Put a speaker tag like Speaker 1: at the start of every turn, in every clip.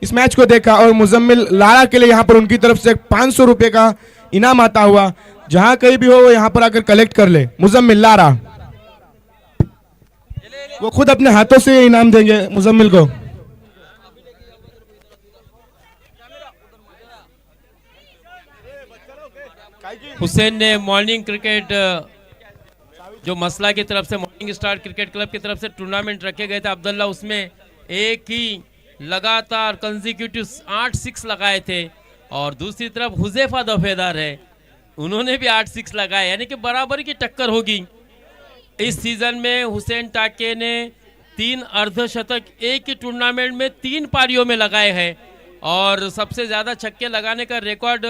Speaker 1: इस match को देखा और मुजम्मिल लारा के लिए यहाँ पर उनकी तरफ से 500 रुपए का इनाम आता हुआ, जहां कहीं भी हो वो यहाँ पर आकर कलेक्ट कर ले। मुजम्मिल लारा वो खुद अपने हाथों से इनाम देंगे मुजम्मिल को।
Speaker 2: हुसैन ने मॉर्निंग क्रिकेट जो मसला की तरफ से मॉर्निंग स्टार क्रिकेट क्लब की तरफ से टूर्नामेंट रखे गए थे अब्दुल्ला, उसमें एक ही लगातार कंसेक्यूटिव 8 6 लगाए थे। और दूसरी तरफ हुजैफा दफेदार है, उन्होंने भी 8 6 लगाए, यानी कि बराबरी की टक्कर होगी। इस सीजन में हुसैन टाके ने 3 अर्धशतक एक ही टूर्नामेंट में 3 पारियों में लगाए हैं और सबसे ज्यादा छक्के लगाने का रिकॉर्ड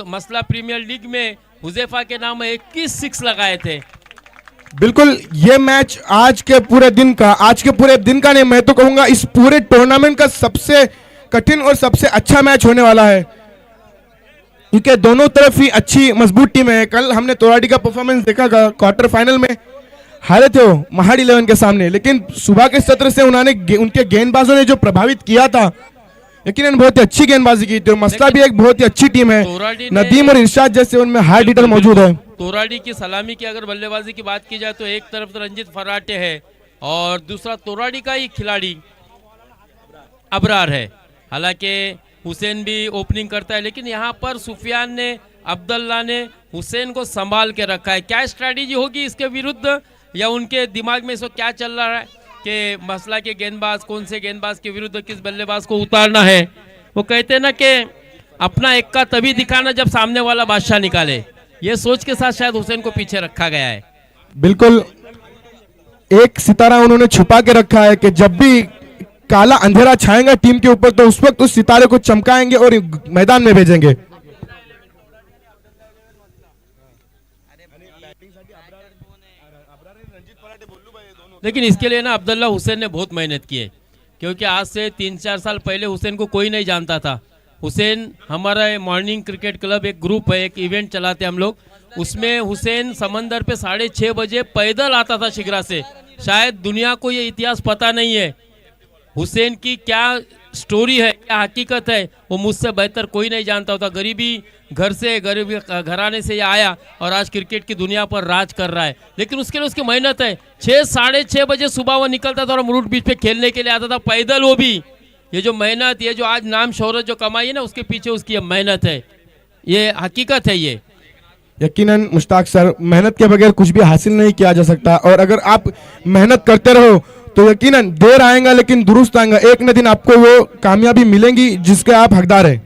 Speaker 2: मसला प्रीमियर लीग में हुजैफा के नाम 21 6 लगाए थे।
Speaker 1: बिल्कुल, ये मैच आज के पूरे दिन का नहीं, मैं तो कहूंगा इस पूरे टूर्नामेंट का सबसे कठिन और सबसे अच्छा मैच होने वाला है, क्योंकि दोनों तरफ ही अच्छी मजबूत टीम है। कल हमने तोराडी का परफॉर्मेंस देखा, क्वार्टर फाइनल में हारे थे वो महाड़ 11 के सामने, लेकिन सुबह के सत्र से उन्होंने उनके गेंदबाजों ने जो प्रभावित किया था, यकीनन बहुत ही अच्छी गेंदबाजी की थी। मसला भी एक बहुत ही अच्छी टीम है, नदीम और इरशाद जैसे उनमें हार्ड हिटर मौजूद है।
Speaker 2: तोराडी की सलामी की अगर बल्लेबाजी की बात की जाए तो एक तरफ तो रंजीत फराटे है और दूसरा तोराडी का ही खिलाड़ी अबरार है। हालांकि हुसैन भी ओपनिंग करता है, लेकिन यहाँ पर सुफियान ने, अब्दुल्ला ने हुसैन को संभाल के रखा है। क्या स्ट्रैटेजी होगी इसके विरुद्ध, या उनके दिमाग में इसको क्या चल रहा है कि मसला के गेंदबाज कौन से गेंदबाज के विरुद्ध किस बल्लेबाज को उतारना है। वो कहते हैं ना कि अपना इक्का तभी दिखाना जब सामने वाला बादशाह निकाले, ये सोच के साथ शायद हुसैन को पीछे रखा गया है।
Speaker 1: बिल्कुल, एक सितारा उन्होंने छुपा के रखा है कि जब भी काला अंधेरा छाएगा टीम के ऊपर तो उस वक्त उस सितारे को चमकाएंगे और मैदान में भेजेंगे।
Speaker 2: लेकिन इसके लिए ना अब्दुल्ला हुसैन ने बहुत मेहनत की है, क्योंकि आज से 3-4 साल पहले हुसैन को कोई नहीं जानता था। हुसैन हमारा मॉर्निंग क्रिकेट क्लब एक ग्रुप है, एक इवेंट चलाते हम लोग, उसमें हुसैन समंदर पे 6:30 बजे पैदल आता था शिगरा से। शायद दुनिया को ये इतिहास पता नहीं है, हुसैन की क्या स्टोरी है, क्या हकीकत है, वो मुझसे बेहतर कोई नहीं जानता होता। गरीबी गरीबी घराने से ये आया और आज क्रिकेट की दुनिया पर राज कर रहा है, लेकिन उसके लिए उसकी मेहनत है। 6-6:30 बजे सुबह वो निकलता था और मुरुड बीच पे खेलने के लिए आता था पैदल। वो भी ये जो मेहनत, ये जो आज नाम शोहरत जो कमाई है ना, उसके पीछे उसकी मेहनत है, ये हकीकत है। ये
Speaker 1: यकीनन मुश्ताक सर, मेहनत के बगैर कुछ भी हासिल नहीं किया जा सकता, और अगर आप मेहनत करते रहो तो यकीनन देर आएगा लेकिन दुरुस्त आएगा, एक न दिन आपको वो कामयाबी मिलेंगी जिसके आप हकदार है।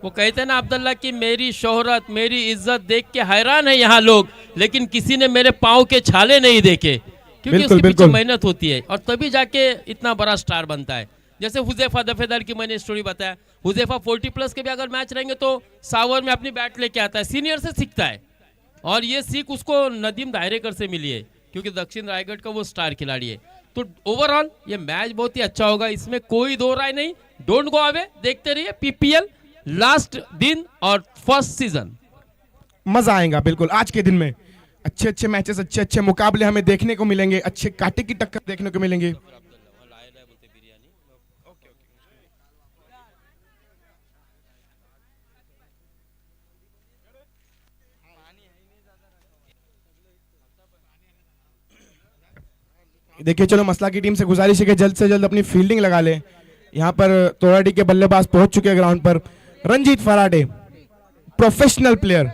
Speaker 2: वो कहते हैं ना अब्दुल्ला की मेरी शोहरत, मेरी इज्जत देख के हैरान है यहाँ लोग, लेकिन किसी ने मेरे पाँव के छाले नहीं देखे, क्योंकि उसके पीछे मेहनत होती है और तभी जाके इतना बड़ा स्टार बनता है। जैसे हुजैफा दफेदार की मैंने स्टोरी बताया, हुजैफा 40+ के भी अगर मैच रहेंगे तो सावर में अपनी बैट लेके आता है, सीनियर से सीखता है, और ये सीख उसको नदीम दायरेकर से मिली है, क्योंकि दक्षिण रायगढ़ का वो स्टार खिलाड़ी है। तो ओवरऑल ये मैच बहुत ही अच्छा होगा, इसमें कोई दो राय नहीं। डोंट गो अवे, देखते रहिए पीपीएल लास्ट दिन और फर्स्ट सीजन,
Speaker 1: मजा आएगा। बिल्कुल, आज के दिन में अच्छे अच्छे मैचेस, अच्छे अच्छे मुकाबले हमें देखने को मिलेंगे, अच्छे कांटे की टक्कर देखने को मिलेंगे। देखिए, चलो मसला की टीम से गुजारिश है कि जल्द से जल्द अपनी फील्डिंग लगा ले। यहाँ पर तोराडी के बल्लेबाज पहुंच चुके हैं ग्राउंड पर। रंजीत फराटे प्रोफेशनल प्लेयर,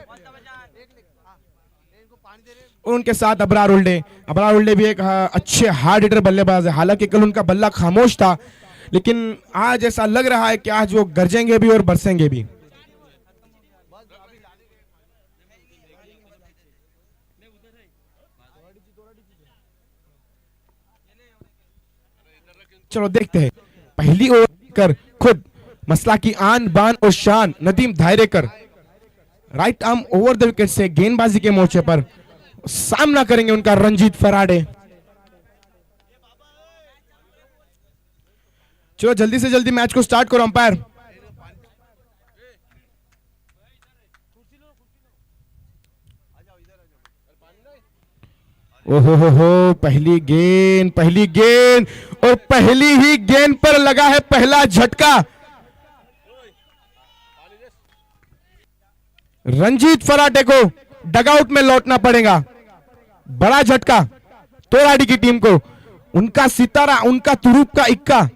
Speaker 1: उनके साथ अबरार उल्डे भी एक अच्छे हार्ड हिटर बल्लेबाज है। हालांकि कल उनका बल्ला खामोश था, लेकिन आज ऐसा लग रहा है कि आज वो गरजेंगे भी और बरसेंगे भी। चलो देखते हैं, पहली ओवर कर खुद मसला की आन बान और शान नदीम दायरेकर right arm over the wicket से गेंदबाजी के मोर्चे पर सामना करेंगे उनका रंजीत फराटे। चलो जल्दी से जल्दी मैच को स्टार्ट करो अंपायर। ओहो हो, पहली गेंद और पहली ही गेंद पर लगा है पहला झटका। रंजीत फराटे को डगआउट में लौटना पड़ेगा। बड़ा झटका तोराड़ी की टीम को, उनका सितारा, उनका तुरुप का इक्का।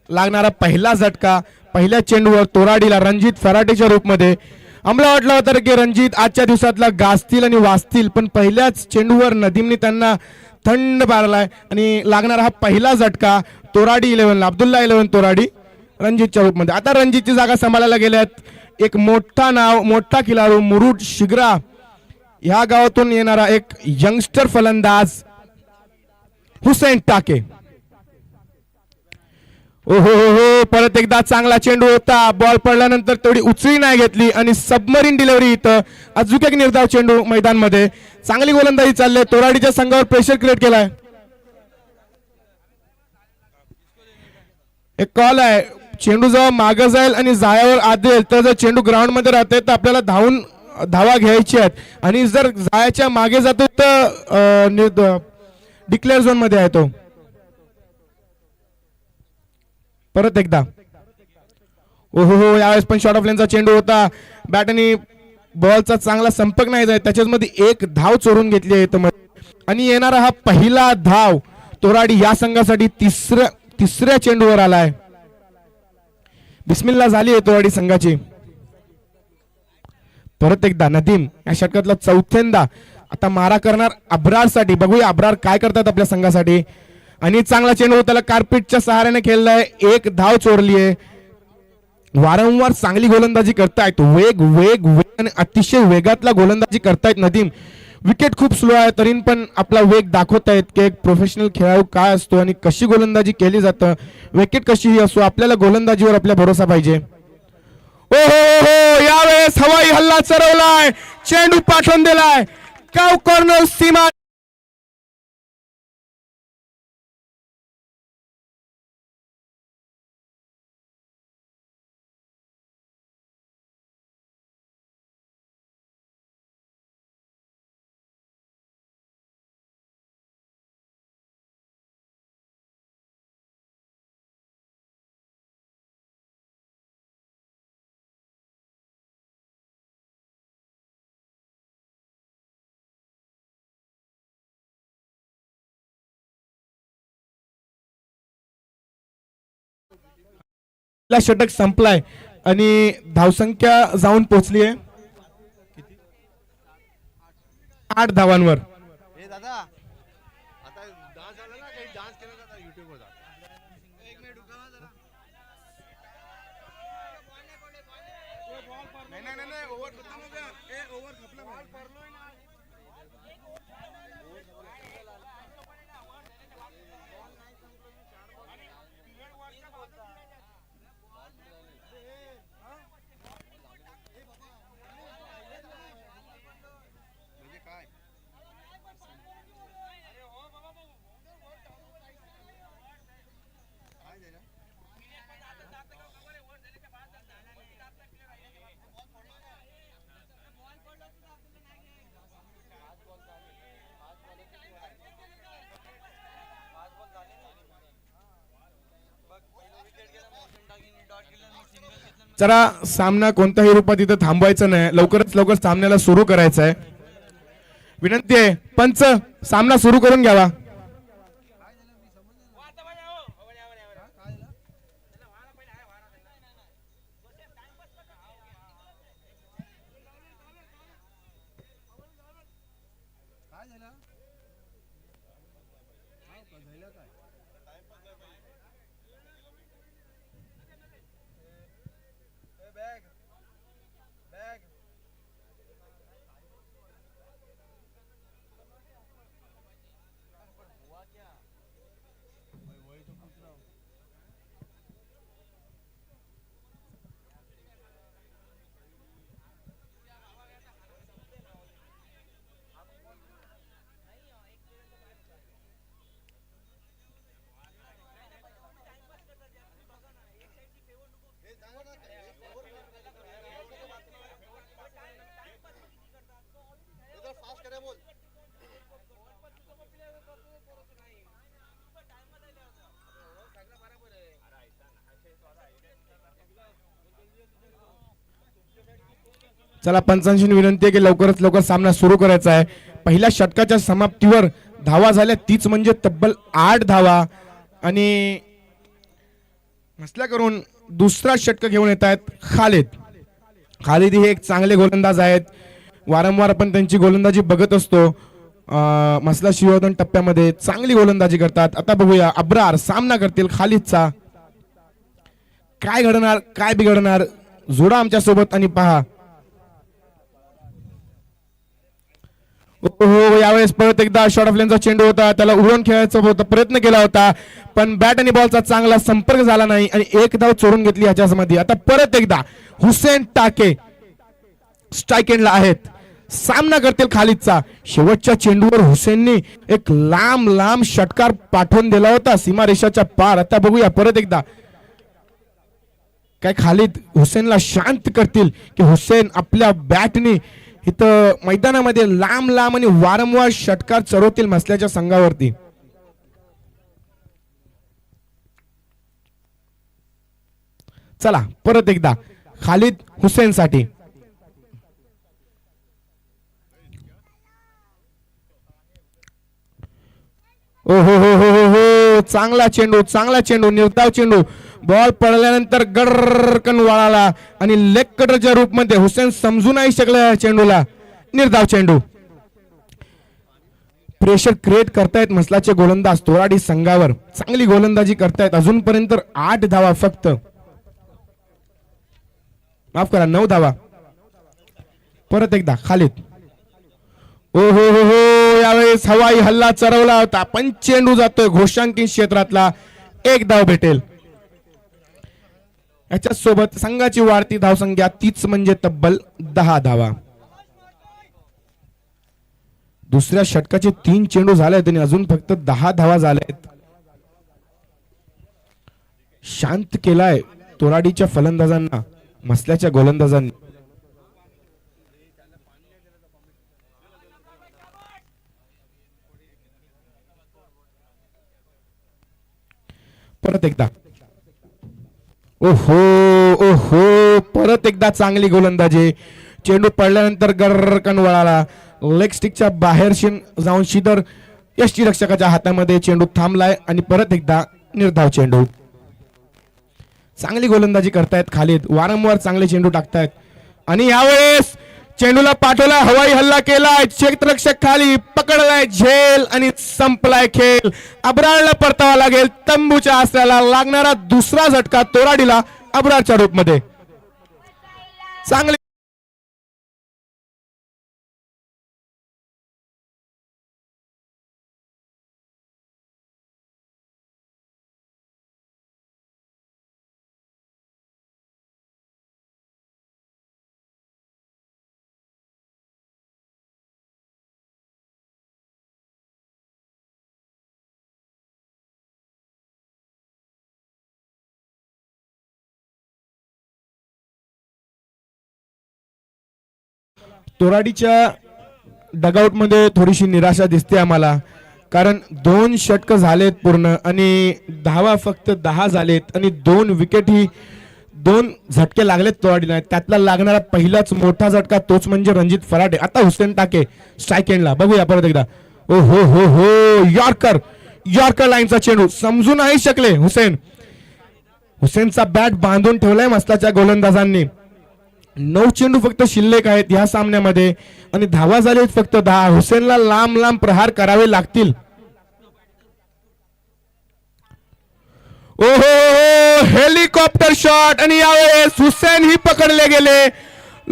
Speaker 1: लागणारा पहिला झटका पहिल्या चेंडूवर तोराडीला रणजित फराटेच्या रूपमध्ये. आम्हाला वाटलं होतं की रणजित आजच्या दिवसातला गाजतील आणि वाचतील, पण पहिल्याच चेंडूवर नदीमने त्यांना थंड पारलाय आणि लागणारा हा पहिला झटका तोराडी 11 अब्दुल्ला 11 तोराडी रणजितच्या रूपमध्ये. आता रणजितची जागा सांभाळायला गेल्यात एक मोठा नाव, मोठा खिलाडू मुरुड शिग्रा ह्या गावातून येणारा एक यंगस्टर फलंदाज हुसेन टाके. ओहो हो, परत एकदा चांगला चेंडू होता, बॉल पडल्यानंतर तेवढी उचली नाही घेतली आणि सबमरीन डिलिव्हरी इथं. अजून एक निर्धाव चेंडू मैदानमध्ये, चांगली गोलंदाजी चालली. तोराडीच्या संघावर प्रेशर क्रिएट केलाय. एक कॉल आहे, चेंडू जेव्हा मागे जाईल आणि जायावर आदेल तर जर चेंडू ग्राउंड मध्ये राहते तर आपल्याला धावा घ्यायची आहेत आणि जर जायाच्या मागे जातो तर डिक्लेअर झोन मध्ये आहे तो. परत एकदा ओहो हो, यावेळेस पण शॉर्ट ऑफ लेनचा चेंडू होता. बॅट आणि बॉलचा चांगला संपर्क नाही जात, त्याच्याच मध्ये एक धाव चोरून घेतली आहे आणि येणारा हा पहिला धाव तोराडी या संघासाठी तिसऱ्या चेंडूवर आलाय. बिस्मिल्ला झाली आहे तोराडी संघाची. परत एकदा नदीम या षटकातला चौथ्यांदा आता मारा करणार अब्रार साठी. बघूया अब्रार काय करतात आपल्या संघासाठी. आणि चांगला चेंडू त्याला कार्पेटच्या सहाऱ्याने खेळलाय, एक धाव चोरली आहे. वारंवार चांगली गोलंदाजी करतायत, वेग वेग वेग आणि अतिशय वेगातला गोलंदाजी करतायत नदीम. विकेट खूप स्लो आहे तरी पण आपला वेग दाखवतायत की एक प्रोफेशनल खेळाडू काय असतो आणि कशी गोलंदाजी केली जातं. विकेट कशीही असो, आपल्याला गोलंदाजीवर आपला भरोसा पाहिजे. ओ हो, यावेळेस हवाई हल्ला चढवलाय, चेंडू पाठवून दिलाय काव कॉर्नर सीमा. षटक संपलाय आणि धावसंख्या जाऊन पोहोचली आहे 8 धावांवर. जरा सामना कोणत्याही रूपात इथं थांबवायचं नाही, लवकरच लवकर सामन्याला सुरू करायचं आहे. विनंती आहे पंच सामना सुरू करून घ्यावा. चला पंचांची विनंती आहे की लवकरात लवकर सामना सुरू करायचा आहे. पहिल्या षटकाच्या समाप्तीवर धावा झाल्या तीच म्हणजे तब्बल 8 धावा आणि मसल्या करून दुसरा षटक घेऊन येत आहेत खालिद हे एक चांगले गोलंदाज आहेत. वारंवार आपण त्यांची गोलंदाजी बघत असतो. मसला शिरोधन टप्प्यामध्ये चांगली गोलंदाजी करतात. आता बघूया अब्रार सामना करतील खालिदचा. काय घडणार काय बिघडणार जोडा आमच्या सोबत आणि पहा. हो यावेळेस परत एकदा शॉर्ट ऑफ लेनचा चेंडू होता. त्याला उडवून खेळायचा होता प्रयत्न केला होता पण बॅट आणि बॉलचा चांगला संपर्क झाला नाही आणि एक धाव चोरून घेतली ह्याच्यामध्ये. आता परत एकदा हुसेन टाके स्ट्राईक एंडला आहेत. सामना करतील खालिदचा. शेवटच्या चेंडूवर हुसेनने एक लांब षटकार पाठवून दिला होता सीमारेषाच्या पार. आता बघूया परत एकदा काय खालिद हुसेनला शांत करतील की हुसेन आपल्या बॅटने इथं मैदानामध्ये लांब आणि वारंवार षटकार चढवतील मसल्याच्या संघावरती. चला परत एकदा खालिद हुसेन साठी. ओ हो चांगला चेंडू निर्धाव चेंडू. बॉल पडल्यानंतर गडकन वळाला आणि लेग कटरच्या रूपमध्ये हुसेन समजू नाही शकला चेंडूला. निर्धाव चेंडू. प्रेशर क्रिएट करतायत मसलाचे गोलंदाज तोराडी संघावर. चांगली गोलंदाजी करतायत. अजूनपर्यंत 8 धावा फक्त, माफ करा 9 धावा. परत एकदा खालिद. ओ हो यावेळेस हवाई हल्ला चढवला होता पण चेंडू जातोय घोषांकित क्षेत्रातला. 1 धाव भेटेल. याच्या सोबत संघाची वाढती धावसंख्या तीच म्हणजे तब्बल 10 धावा. दुसऱ्या षटकाचे 3 चेंडू झाले आणि अजून फक्त 10 धावा झाल्यात. शांत केलाय तोराडीच्या फलंदाजांना मसल्याच्या गोलंदाजांनी. परत एकदा ओहो परत एकदा चांगली गोलंदाजी. चेंडू पडल्यानंतर गरकन वळाला. लेग स्टिकच्या बाहेर जाऊन शिदर यष्टीरक्षकाच्या हातामध्ये चेंडू थांबलाय आणि परत एकदा निर्धाव चेंडू. चांगली गोलंदाजी करतायत खालिद. वारंवार चांगले चेंडू टाकतायत आणि यावेळेस चेंडूला पाठवला. हवाई हल्ला केलाय. क्षेत्ररक्षक खाली पकडलाय झेल आणि संपलाय खेळ. अब्रारला परतावा लागेल. तंबूच्या आसऱ्याला लागणारा दुसरा झटका तोराडीला अब्रारच्या रूपमध्ये. चांगली तोराडीच्या डगआउट मध्ये थोडीशी निराशा दिसते आम्हाला कारण 2 षटक झालेत पूर्ण आणि धावा फक्त 10 झालेत आणि 2 विकेट ही 2 झटके लागलेत तोराडीला. त्यातला लागणारा पहिलाच मोठा झटका तोच म्हणजे रणजित फराटे. आता हुसेन टाके स्ट्राईक एंडला. बघूया परत एकदा. ओ हो यॉर्कर लाईनचा चेंडू समजू नाही शकले हुसेनचा बॅट बांधून ठेवलाय मसलाच्या गोलंदाजांनी. 9 चेंडू फक्त शिल्लक आहेत या सामन्यामध्ये आणि धावा झालेत फक्त 10. हुसेनला लांब प्रहार करावे लागतील. ओहो, हेलिकॉप्टर शॉट आणि यावेळेस हुसेन ही पकडले गेले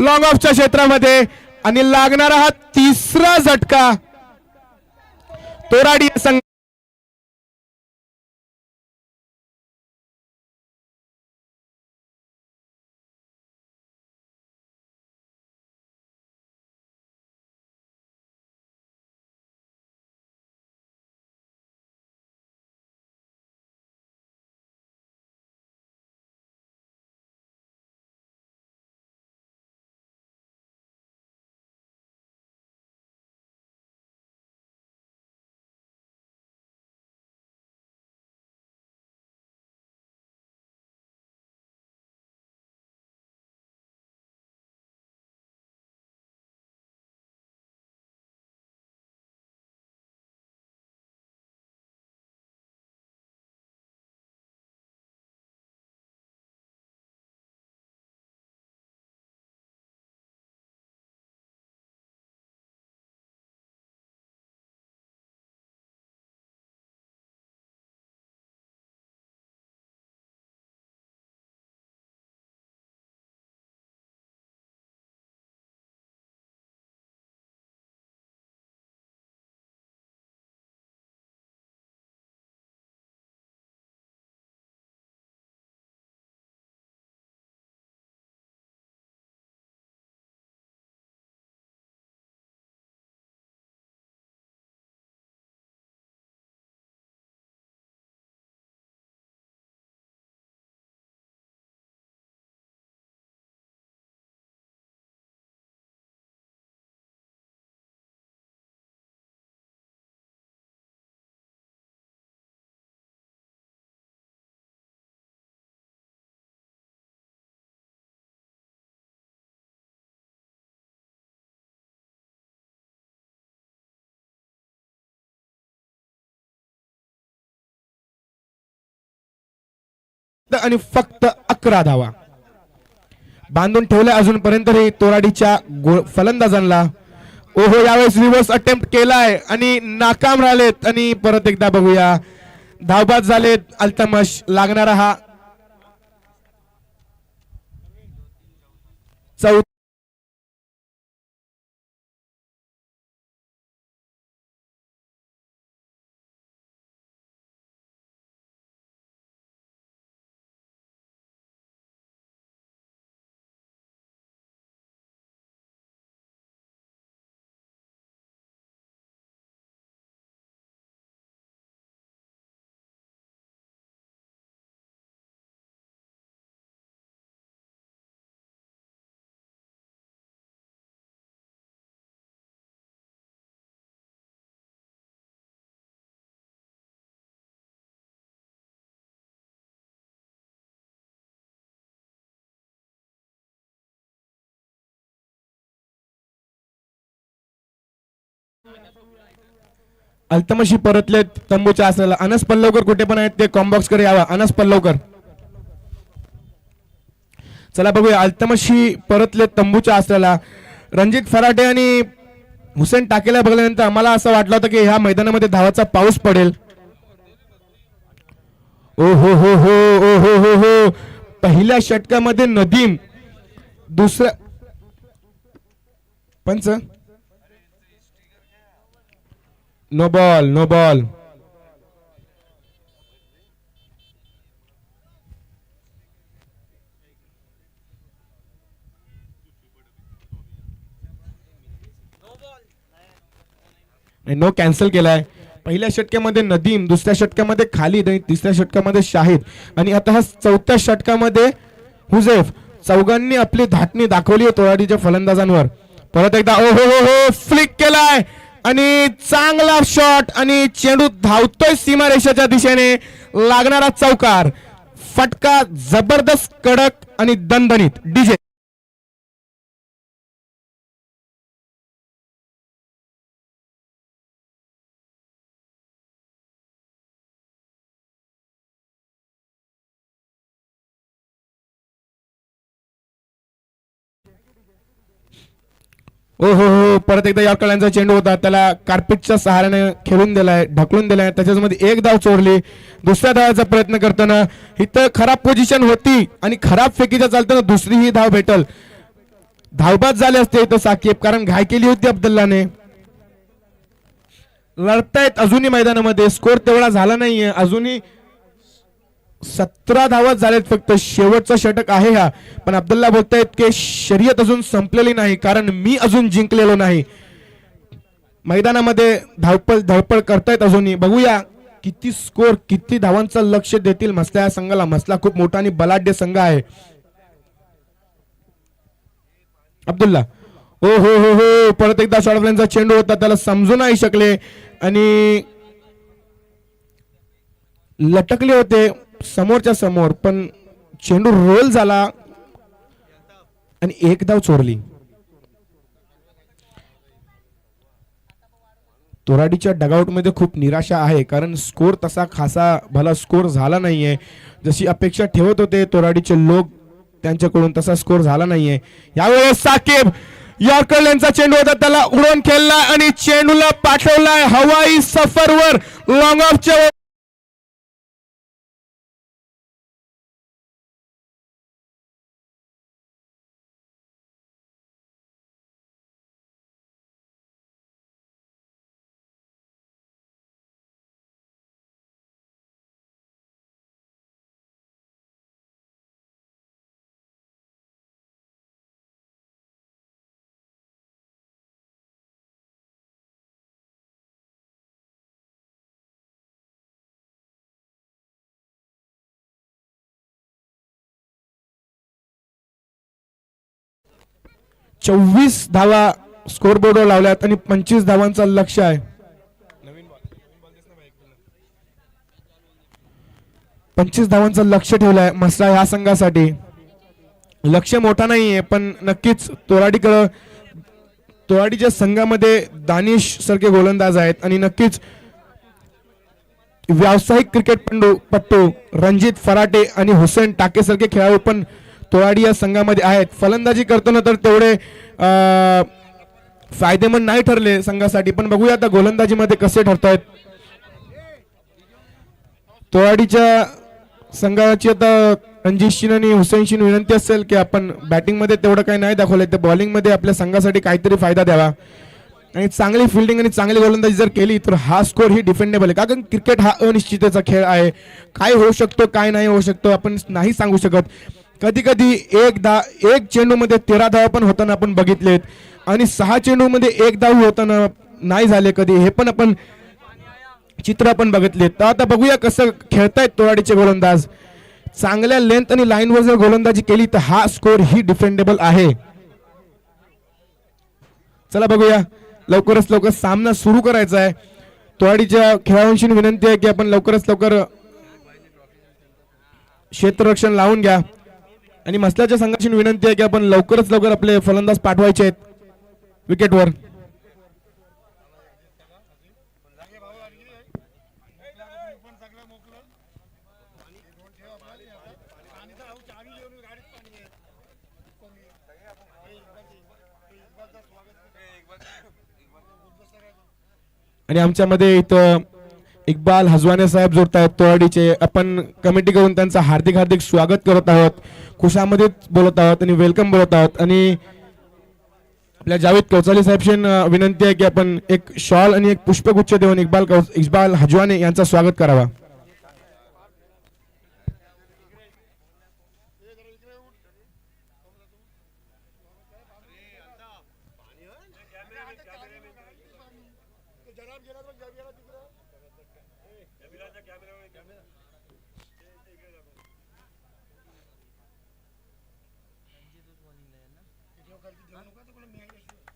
Speaker 1: लॉंग ऑफच्या क्षेत्रामध्ये आणि लागणारा हा तिसरा झटका तोराडी संघ आणि फक्त 11 धावा बांधून ठेवल्या अजूनपर्यंतही तोराडीच्या फलंदाजांना. ओहो, यावेळेस रिव्हर्स अटेम्प्ट केलाय आणि नाकाम राहिलेत आणि परत एकदा बघूया धावबाद झालेत अल्तमश. लागणारा हा चौथा अल्तमशी परतलेत तंबूच्या असलेला. अनस पल्लवकर कुठे पण आहेत ते कॉम्बॉक्स कडे यावा. अनस पल्लवकर, चला बघूया. अल्तमशी परतलेत तंबूच्या असलेला. रणजित फराटे आणि हुसेन टाकेला बघल्यानंतर आम्हाला असं वाटलं होतं की ह्या मैदानामध्ये धावाचा पाऊस पडेल. ओ हो हो हो ओ हो हो हो, पहिल्या षटकामध्ये नदीम, दुसऱ्या पंच no ball no ball. No cancel केलाय. पहिल्या षटकामध्ये नदीम, दुसऱ्या षटकामध्ये खालिद आणि तिसऱ्या षटकामध्ये शाहिद आणि आता हा चौथ्या षटकामध्ये हुझैफ. चौघांनी आपली धाटणी दाखवली आहे तोराडीच्या फलंदाजांवर. परत एकदा ओ हो हो हो, फ्लिक केलाय आणि चांगला शॉट आणि चेंडू धावतोय सीमारेषेच्या दिशेने. लागणारा चौकार, फटका जबरदस्त, कडक आणि दणदणीत. डीजे ओ हो, परत एकदा यॉर्करचा चेंडू होता, त्याला कार्पेटच्या सहाऱ्याने खेळून दिलाय, ढकलून दिलाय, त्याच्यामध्ये एक धाव चोरली. दुसऱ्या धावाचा प्रयत्न करताना इथं खराब पोझिशन होती आणि खराब फेकीच्या चालताना दुसरी ही धाव भेटल. धावबाद झाले असते इथं साकीब, कारण घाय केली होती अब्दुल्लाने. लढतायत अजूनही मैदानामध्ये, स्कोर तेवढा झाला नाहीये अजूनही. 17 धावा झालेत फक्त, शेवटचा षटक आहे हा. पण अब्दुल्ला बोलतायत की शर्यत अजून संपलेली नाही, कारण मी अजून जिंकलेलो नाही. मैदानामध्ये धडपड करतायत अजूनही. बघूया किती स्कोर, किती धावांचं लक्ष देतील मसला या संघाला. मसला खूप मोठा आणि बलाढ्य संघ आहे. अब्दुल्ला हो हो हो हो, परत एकदा शॉर्टलाईनचा चेंडू होता, त्याला समजू नाही शकले आणि लटकले होते समोरच्या समोर, पण चेंडू रोल झाला आणि एक धाव चोरली. तोराडीच्या डगआउट मध्ये खूप निराशा आहे, कारण स्कोर तसा खासा भला स्कोर झाला नाहीये. जशी अपेक्षा ठेवत होते तोराडीचे लोक त्यांच्याकडून, तसा स्कोर झाला नाहीये. यावेळेस साकीब यॉर्करचा चेंडू होता, त्याला उडवून खेळला आणि चेंडूला पाठवलाय हवाई सफरवर लॉंग ऑफच्या. चोवीस धावा स्कोर बोर्डवर लावल्यात आणि 25 धावांचा लक्ष आहे. 25 धावांचं लक्ष ठेवलंय मसरा ह्या संघासाठी. लक्ष मोठा नाहीये, पण नक्कीच तोराडीच्या संघामध्ये दानिश सारखे गोलंदाज आहेत आणि नक्कीच व्यावसायिक क्रिकेटपटू रणजित फराटे आणि हुसेन टाके सारखे खेळाडू पण तोराडी या संघामध्ये आहेत. फलंदाजी करताना तर तेवढे फायदेमंद नाही ठरले संघासाठी, पण बघूया आता गोलंदाजीमध्ये कसे ठरतायत. तोराडीच्या संघाची आता रणजित शिन आणि हुसेन शिन विनंती असेल की आपण बॅटिंग मध्ये तेवढं काही नाही दाखवलंय, तर बॉलिंग मध्ये आपल्या संघासाठी काहीतरी फायदा द्यावा आणि चांगली फिल्डिंग आणि चांगली गोलंदाजी जर केली तर हा स्कोर ही डिफेंडेबल आहे. कारण क्रिकेट हा अनिश्चिततेचा खेळ आहे, काय होऊ शकतो काय नाही होऊ शकतो आपण नाही सांगू शकत. कधी कधी एक चेंडू मध्ये 13 धावा पण होताना आपण बघितलेत आणि 6 चेंडू मध्ये एक धाव होताना नाही झाले कधी, हे पण आपण चित्र आपण बघितले. तर आता बघूया कसं खेळतायत तोराडीचे गोलंदाज. चांगल्या लेंथ आणि लाईनवर जर गोलंदाजी केली तर हा स्कोर ही डिफेंडेबल आहे. चला बघूया, लवकरच लवकर सामना सुरू करायचा आहे. तोराडीच्या खेळाडूंशी विनंती आहे की आपण लवकरच लवकर क्षेत्ररक्षण लावून घ्या आणि मसल्याच्या संघाची विनंती आहे की आपण लवकरच लवकर आपले फलंदाज पाठवायचे आहेत विकेटवर. आणि आमच्यामध्ये इथं इक्बाल हजवाने साहेब जोडत आहेत तोराडीचे. आपण कमिटी करून त्यांचं हार्दिक हार्दिक स्वागत करत आहोत, खुशामध्ये बोलत आहोत आणि वेलकम बोलत आहोत. आणि आपल्या जावेद कौचाली साहेबशी विनंती आहे की आपण एक शॉल आणि एक पुष्पगुच्छ देऊन इक्बाल हजवाने यांचं स्वागत करावा.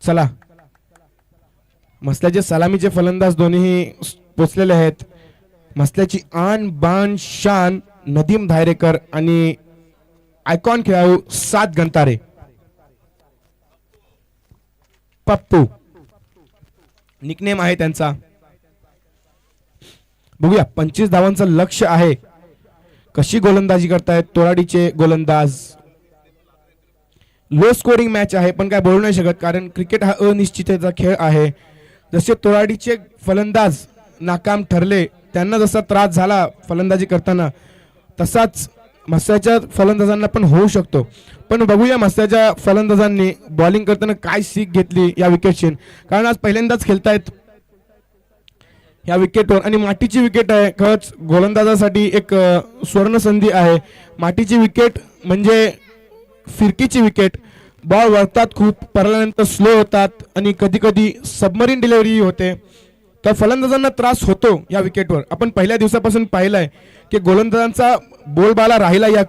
Speaker 1: चला, मसल्याचे सलामीचे फलंदाज दोन्ही पोचलेले आहेत. मसल्याची आन बान शान नदीम धायरेकर आणि आयकॉन खेळाडू 7 गंतारे पप्पू निकनेम आहे त्यांचा. बघूया 25 धावांचं लक्ष आहे. कशी गोलंदाजी करतायत तोराडीचे गोलंदाज. लो स्कोरिंग मॅच आहे, पण काय बोलू नाही शकत कारण क्रिकेट हा अनिश्चिततेचा खेळ आहे. जसे तोराडीचे फलंदाज नाकाम ठरले, त्यांना जसा त्रास झाला फलंदाजी करताना, तसाच मस्याच्या फलंदाजांना पण होऊ शकतो. पण बघूया मस्याच्या फलंदाजांनी बॉलिंग करताना काय सीख घेतली या विकेटची, कारण आज पहिल्यांदाच खेळतायत या विकेटवर आणि मातीची विकेट आहे. खरंच गोलंदाजासाठी एक स्वर्ण संधी आहे. मातीची विकेट म्हणजे फिरकीची विकेट. बॉल वळतात खूप, परल्यानंतर स्लो होतात आणि कधी कधी सबमरीन डिलिव्हरी होते, तर फलंदाजांना त्रास होतो या विकेटवर. आपण पहिल्या दिवसापासून पाहिलंय की गोलंदाजांचा बोलबाला राहिला या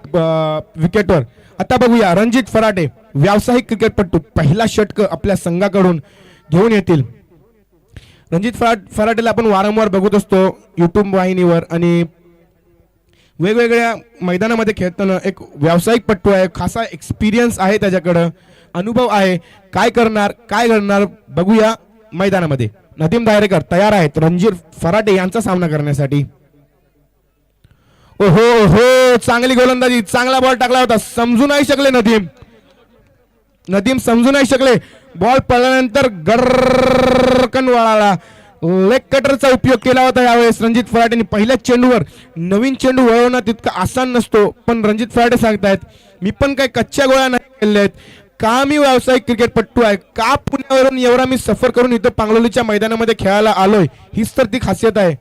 Speaker 1: विकेटवर. आता बघूया रणजित फराटे व्यावसायिक क्रिकेटपटू पहिला षटक आपल्या संघाकडून घेऊन येतील. रणजित फराटेला आपण वारंवार बघत असतो युट्यूब वाहिनीवर आणि वेगवेगळ्या मैदानामध्ये खेळताना. एक व्यावसायिक पट्टू आहे, खासा एक्सपिरियन्स आहे त्याच्याकडं, अनुभव आहे. काय करणार काय घडणार बघूया मैदानामध्ये. नदीम दायरेकर तयार आहेत रणजित फराटे यांचा सामना करण्यासाठी. ओहो हो, चांगली गोलंदाजी, चांगला बॉल टाकला होता, समजू नाही शकले नदीम समजू नाही शकले. बॉल पडल्यानंतर गरकन वळाला. लेग कटरचा उपयोग केला होता यावेळेस रणजित फराटेने. पहिल्या चेंडूवर नवीन चेंडू वळवणं तितका आसान नसतो, पण रणजित फराटे सांगतायत मी पण काही कच्च्या गोळ्या नाही केल्या आहेत, का मी व्यावसायिक क्रिकेटपट्टू आहे, का पुण्यावरून एवढा मी सफर करून इथं पांगलोलीच्या मैदानामध्ये खेळायला आलोय, हीच तर ती खासियत आहे.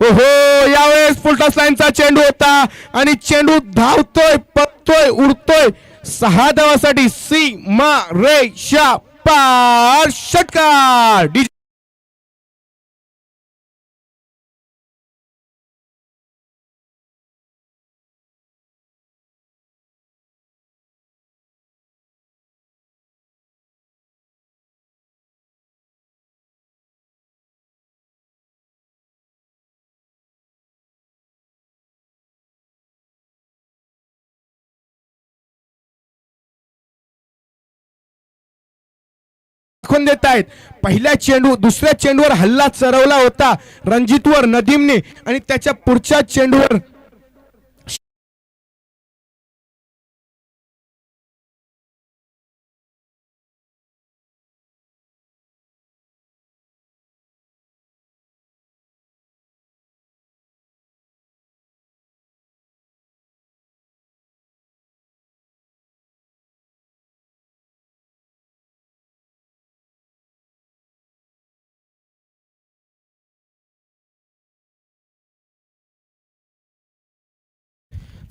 Speaker 1: ओहो, यावेळेस फुलटॉस लाईनचा चेंडू होता आणि चेंडू धावतोय, पळतोय, उडतोय. 6 धावासाठी सीमा रेषा पार, षटकार. दाखवून देत आहेत. पहिल्या चेंडू दुसऱ्या चेंडूवर हल्ला चढवला होता रणजितवर नदीमने आणि त्याच्या पुढच्या चेंडूवर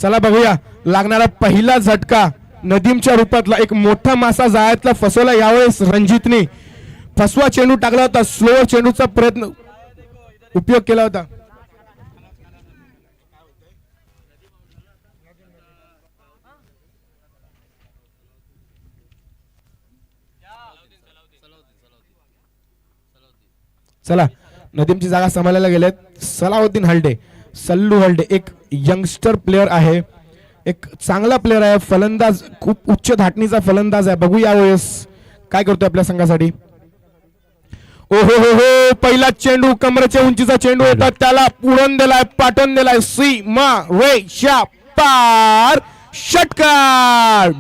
Speaker 1: चला बघूया लागणारा पहिला झटका. नदीमच्या रूपातला एक मोठा मासा जाळ्यातला फसवला यावेळेस रणजितने. फसवा चेंडू टाकला होता, स्लोअर चेंडूचा प्रयत्न उपयोग केला होता. चला नदीमची जागा सांभाळायला गेलेत सलाउद्दीन हल्डे. सल्लू हल्डे एक यंगस्टर प्लेअर आहे, एक चांगला प्लेअर आहे, फलंदाज खूप उच्च धाटणीचा फलंदाज आहे. बघू यावेळेस काय करतोय आपल्या संघासाठी. ओहो हो हो, पहिला चेंडू कमरेच्या उंचीचा चेंडू होता, त्याला उडून दिलाय, पाठवून दिलाय, सीमा रेषा पार, षटकार.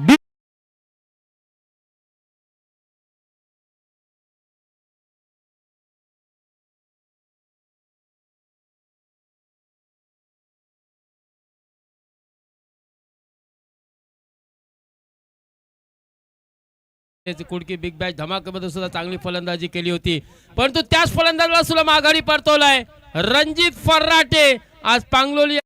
Speaker 2: कुडकी बिग बॅच धमाकेमध्ये सुद्धा चांगली फलंदाजी केली होती, परंतु त्याच फलंदाजाला सुद्धा माघारी परतवलाय रणजित फराटे. आज पांगलोली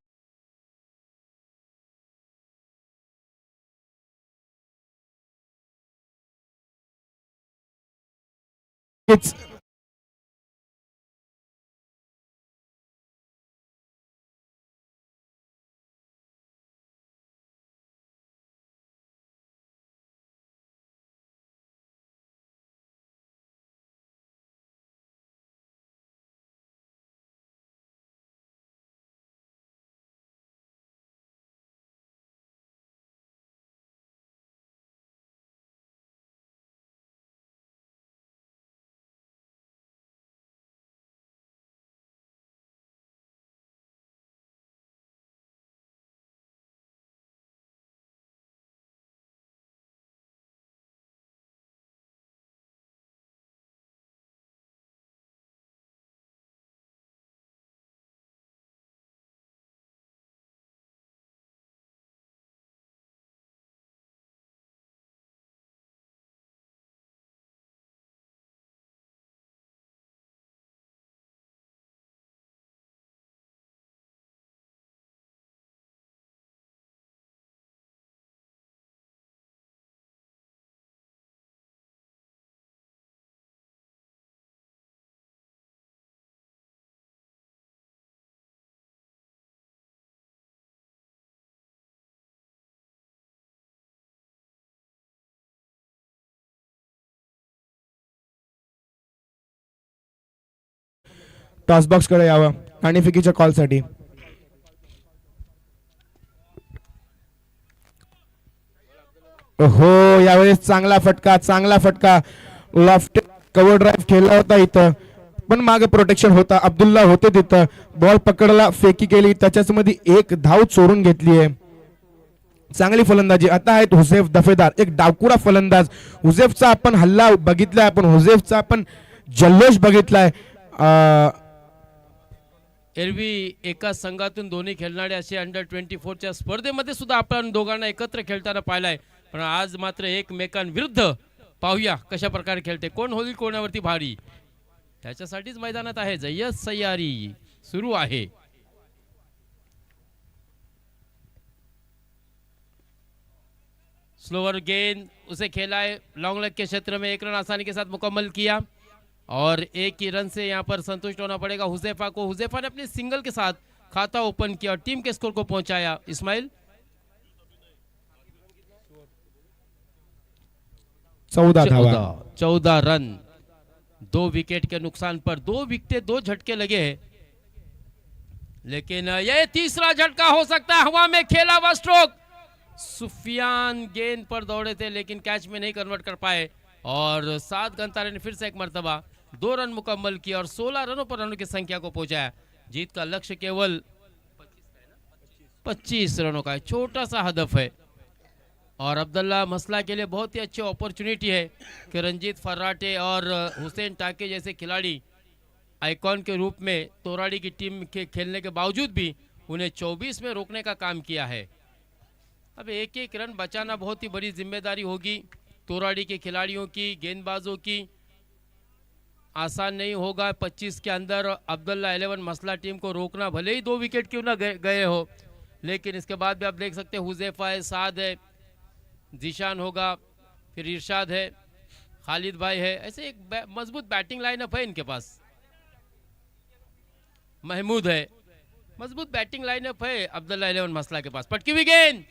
Speaker 1: टॉस बॉक्स कडे यावं नाणेफेकीच्या कॉलसाठी. हो यावेळेस चांगला फटका लॉफ्ट कव्हर ड्राईव्ह खेळला होता इथं, पण मागे प्रोटेक्शन होता. अब्दुल्ला होते तिथं, बॉल पकडला, फेकी केली, त्याच्याच मध्ये एक धाव चोरून घेतली आहे. चांगली फलंदाजी आता आहेत हुसेफ दफेदार, एक डावकुरा फलंदाज. हुसेफचा आपण हल्ला बघितलाय, आपण हुसेफचा आपण जल्लोष बघितलाय.
Speaker 2: एरवी एका संघातून दोन्ही खेळणारे असे अंडर-24च्या स्पर्धेमध्ये सुद्धा आपण दोघांना एकत्र खेळताना पाहिलाय, पण आज मात्र एकमेकांविरुद्ध पाहूया कशा प्रकारे खेळते, कोण होईल कोणावरती भारी, त्याच्यासाठीच मैदानात आहे. जय्यद सय्यारी सुरू आहे. स्लोअर गेंद उसे खेला है लॉन्ग लेग के क्षेत्र में, एक रन आसानी के साथ मुकम्मल किया और एक ही रन से यहाँ पर संतुष्ट होना पड़ेगा हुजैफा को. हुजैफा ने अपने सिंगल के साथ खाता ओपन किया और टीम के स्कोर को पहुंचाया. इस्माइल 14 रन, 2 विकेट के नुकसान पर 2 विकेट 2 झटके लगे हैं, लेकिन ये तीसरा झटका हो सकता है. हवा में खेला हुआ स्ट्रोक, सुफियान गेंद पर दौड़े थे लेकिन कैच में नहीं कन्वर्ट कर पाए और 7 गंतारे ने फिर से एक मर्तबा 2 रन मुकम्मल किया और 16 रनों पर रनों की संख्या को पहुंचाया. जीत का लक्ष्य केवल 25 रनों का है, छोटा सा हदफ है और अब्दुल्ला मसला के लिए बहुत ही अच्छी अपॉर्चुनिटी है कि रंजीत फर्राटे और हुसैन टाके जैसे खिलाड़ी आइकॉन के रूप में तोराड़ी की टीम के खेलने के बावजूद भी उन्हें 24 में रोकने का काम किया है. अब एक एक रन बचाना बहुत ही बड़ी जिम्मेदारी होगी तोराड़ी के खिलाड़ियों की, गेंदबाजों की. आसान नहीं होगा 25 के अंदर अब्दुल्ला 11 मसला टीम को रोकना, भले ही 2 विकेट क्यों ना गए हो, लेकिन इसके बाद भी आप देख सकते हैं हुजैफा है, साद है, जीशान होगा, फिर इरशाद है, खालिद भाई है, ऐसे एक मजबूत बैटिंग लाइनअप है इनके पास. महमूद है, मजबूत बैटिंग लाइनअप है अब्दुल्ला 11 मसला के पास. पटकी हुई गेंद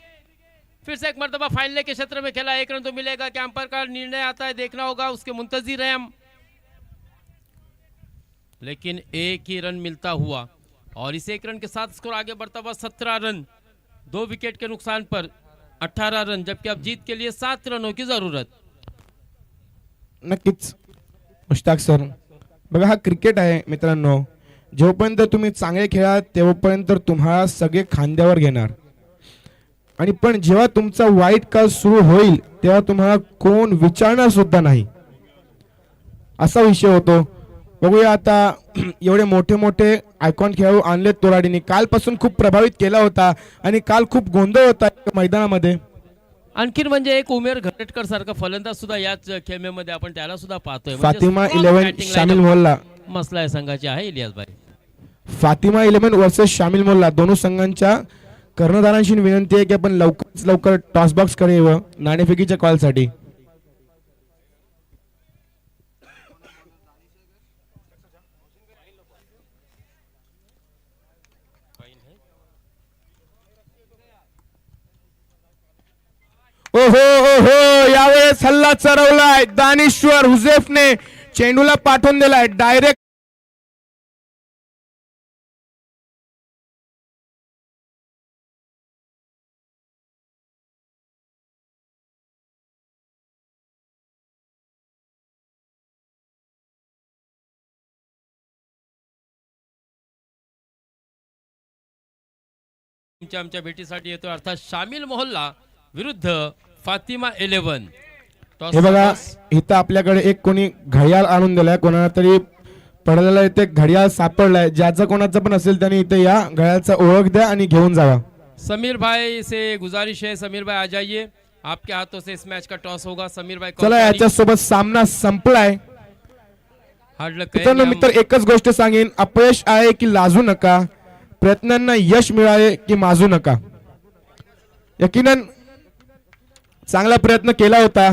Speaker 2: फिर से एक मर्तबा फाइनल के क्षेत्र में खेला, 1 रन तो मिलेगा. क्या अंपायर का निर्णय आता है देखना होगा, उसके मुंतजिर हैं हम, लेकिन एक ही रन मिलता हुआ और इस 1 रन के साथ स्कोर आगे बढ़ता हुआ 17 रन, 2 विकेट के नुकसान पर 18 रन, जबकि अब जीत के लिए 7 रनों की जरूरत.
Speaker 1: नक्कीच मुश्ताक सर, बघा हा क्रिकेट आहे मित्रांनो, जोपर्यंत तुम्ही चांगले खेळा तेव्हापर्यंत तुम्हाला सगळे खांद्यावर घेणार, आणि पण जेव्हा तुमचा वाईट काळ सुरू होईल तेव्हा तुम्हाला कोण विचारणार सुद्धा नाही, असा विषय होतो. बघूया आता एवढे मोठे मोठे आयकॉन खेळाडू आणले तोराडीने, कालपासून खूप प्रभावित केला होता आणि काल खूप गोंधळ होता मैदानामध्ये.
Speaker 2: आणखीन म्हणजे एक उमेर घटटकर सारखा फलंदाज सुद्धा याच खेळण्यामध्ये आपण त्याला सुद्धा पाहतोय.
Speaker 1: फातिमा 11 शामिल मोल्ला
Speaker 2: मसला आहे संघाचे आहे इलियास भाई.
Speaker 1: फातिमा 11 वर्सेस शामिल मोल्ला, दोनों संघांच्या कर्णधारांशी विनंती आहे की आपण लवकरात लवकर टॉस बॉक्स कडे यावं नाणेफेकीच्या कॉलसाठी. ओहो यावेळेस हल्ला चढवलाय दानिश्वर हुसेफने, चेंडूला पाठवून दिलाय डायरेक्ट.
Speaker 2: आमच्या भेटीसाठी येतो, अर्थात शामिल मोहल्ला विरुद्ध फातिमा 11.
Speaker 1: हे बघा इथं आपल्याकडे एक कोणी घड्याळ आणून दिलाय, कोणाला तरी पडलेला इथे घड्याळ सापडलाय, ज्याचा कोणाचा पण असेल त्याने इथे या घड्याळाचा ओळख द्या आणि घेऊन जावा.
Speaker 2: समीर भाई से गुजारिश है, समीर भाई आ जाइए, आपके हाथों से इस मैच का टॉस होगा. समीर भाई
Speaker 1: चला याच्या सोबत सामना संपलाय. मित्र एकच गोष्ट सांगेन, अपयश आहे की लाजू नका, प्रयत्नांना यश मिळाले की माजू नका. यकीनन चांगला प्रयत्न केला होता.